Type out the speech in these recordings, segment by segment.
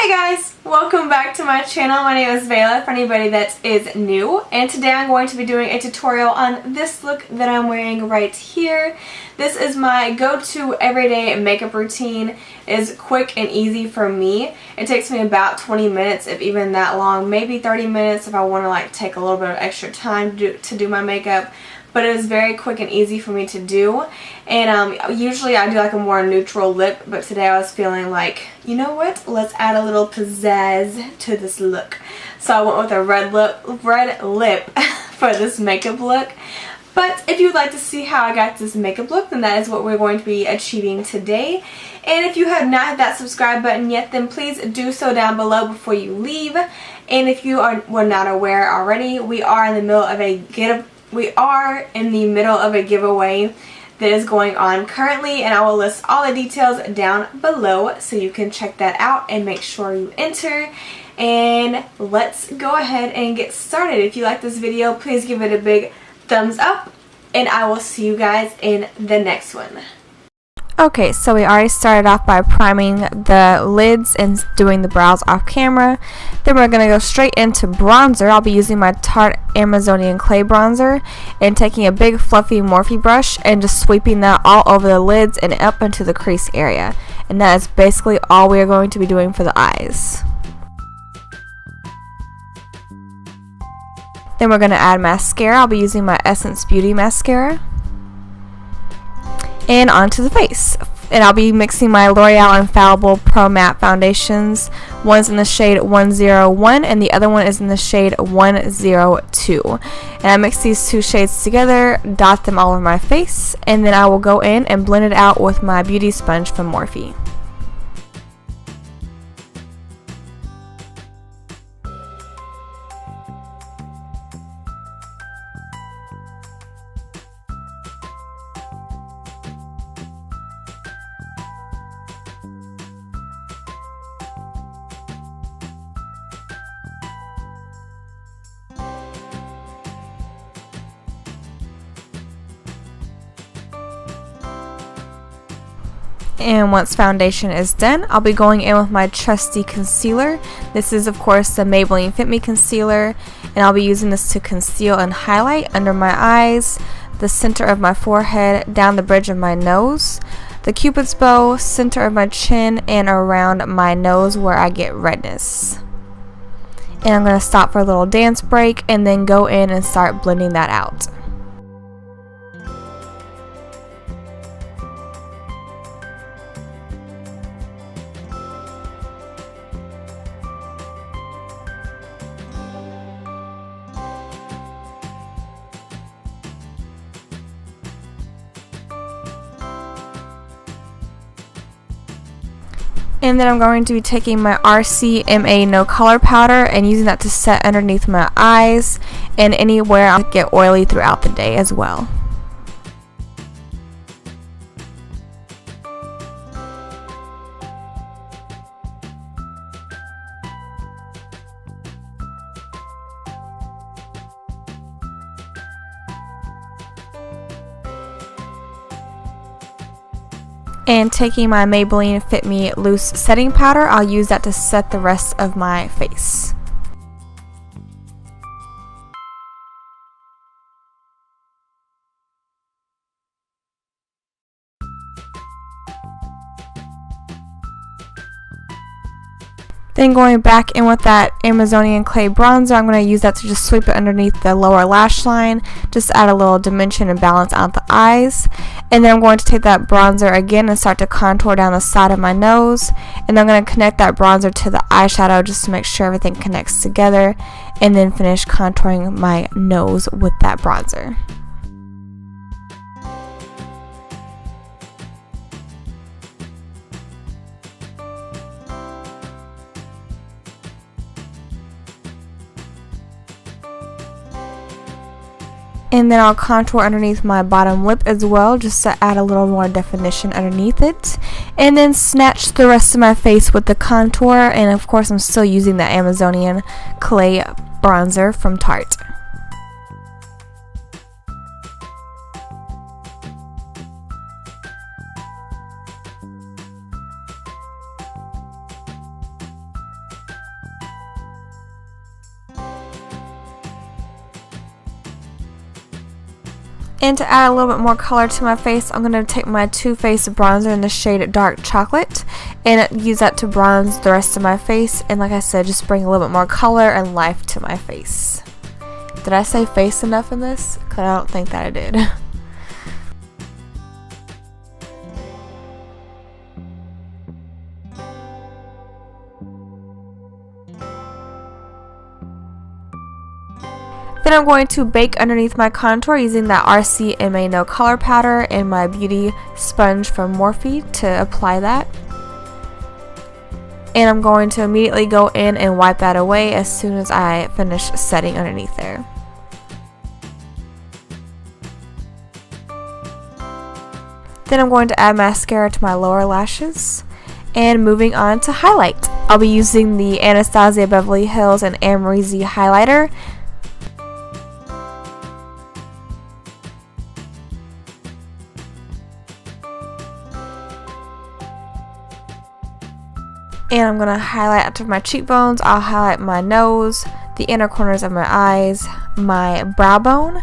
Hey guys, welcome back to my channel. My name is Vela for anybody that is new, and today I'm going to be doing a tutorial on this look that I'm wearing right here. This is my go-to everyday makeup routine. It is quick and easy for me. It takes me about 20 minutes, if even that long, maybe 30 minutes if I want to take a little bit of extra time to do my makeup. But it is very quick and easy for me to do. And usually I do a more neutral lip, but today I was feeling like, you know what, let's add a little pizzazz to this look. So I went with a red lip for this makeup look. But if you would like to see how I got this makeup look, then that is what we're going to be achieving today. And if you have not hit that subscribe button yet, then please do so down below before you leave. And if you were not aware already, we are in the middle of a giveaway that is going on currently, and I will list all the details down below so you can check that out and make sure you enter. And let's go ahead and get started. If you like this video, please give it a big thumbs up, and I will see you guys in the next one. Okay, so we already started off by priming the lids and doing the brows off camera. Then we're going to go straight into bronzer. I'll be using my Tarte Amazonian Clay Bronzer and taking a big fluffy Morphe brush and just sweeping that all over the lids and up into the crease area. And that is basically all we are going to be doing for the eyes. Then we're going to add mascara. I'll be using my Essence Beauty mascara. And onto the face. And I'll be mixing my L'Oreal Infallible Pro Matte foundations. One's in the shade 101 and the other one is in the shade 102. And I mix these two shades together, dot them all over my face, and then I will go in and blend it out with my beauty sponge from Morphe. And once foundation is done, I'll be going in with my trusty concealer. This is of course the Maybelline Fit Me concealer, and I'll be using this to conceal and highlight under my eyes, the center of my forehead, down the bridge of my nose, the cupid's bow, center of my chin, and around my nose where I get redness. And I'm going to stop for a little dance break and then go in and start blending that out. And then I'm going to be taking my RCMA No Color Powder and using that to set underneath my eyes and anywhere I'll get oily throughout the day as well. And taking my Maybelline Fit Me Loose Setting Powder, I'll use that to set the rest of my face. Then going back in with that Amazonian Clay Bronzer, I'm going to use that to just sweep it underneath the lower lash line, just to add a little dimension and balance out the eyes. And then I'm going to take that bronzer again and start to contour down the side of my nose. And then I'm going to connect that bronzer to the eyeshadow just to make sure everything connects together. And then finish contouring my nose with that bronzer. And then I'll contour underneath my bottom lip as well, just to add a little more definition underneath it. And then snatch the rest of my face with the contour, and of course I'm still using the Amazonian Clay Bronzer from Tarte. And to add a little bit more color to my face, I'm going to take my Too Faced bronzer in the shade Dark Chocolate and use that to bronze the rest of my face. And like I said, just bring a little bit more color and life to my face. Did I say face enough in this? Because I don't think that I did. Then I'm going to bake underneath my contour using that RCMA No Color Powder and my beauty sponge from Morphe to apply that. And I'm going to immediately go in and wipe that away as soon as I finish setting underneath there. Then I'm going to add mascara to my lower lashes. And moving on to highlight. I'll be using the Anastasia Beverly Hills and Amrezy highlighter. And I'm going to highlight up to my cheekbones. I'll highlight my nose, the inner corners of my eyes, my brow bone.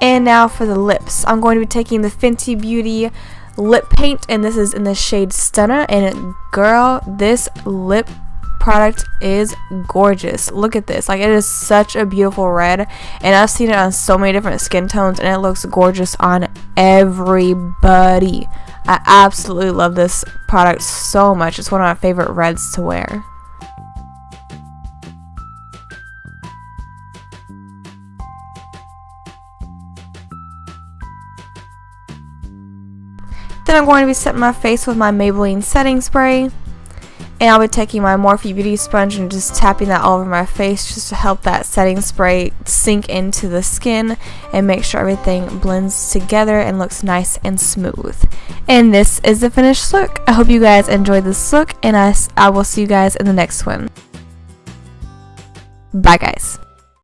And now for the lips. I'm going to be taking the Fenty Beauty lip paint, and this is in the shade Stunner. And girl, this lip product is gorgeous. Look at this. Like, it is such a beautiful red, and I've seen it on so many different skin tones, and it looks gorgeous on everybody. I absolutely love this product so much. It's one of my favorite reds to wear. Then I'm going to be setting my face with my Maybelline setting spray. And I'll be taking my Morphe Beauty Sponge and just tapping that all over my face just to help that setting spray sink into the skin and make sure everything blends together and looks nice and smooth. And this is the finished look. I hope you guys enjoyed this look, and I will see you guys in the next one. Bye guys.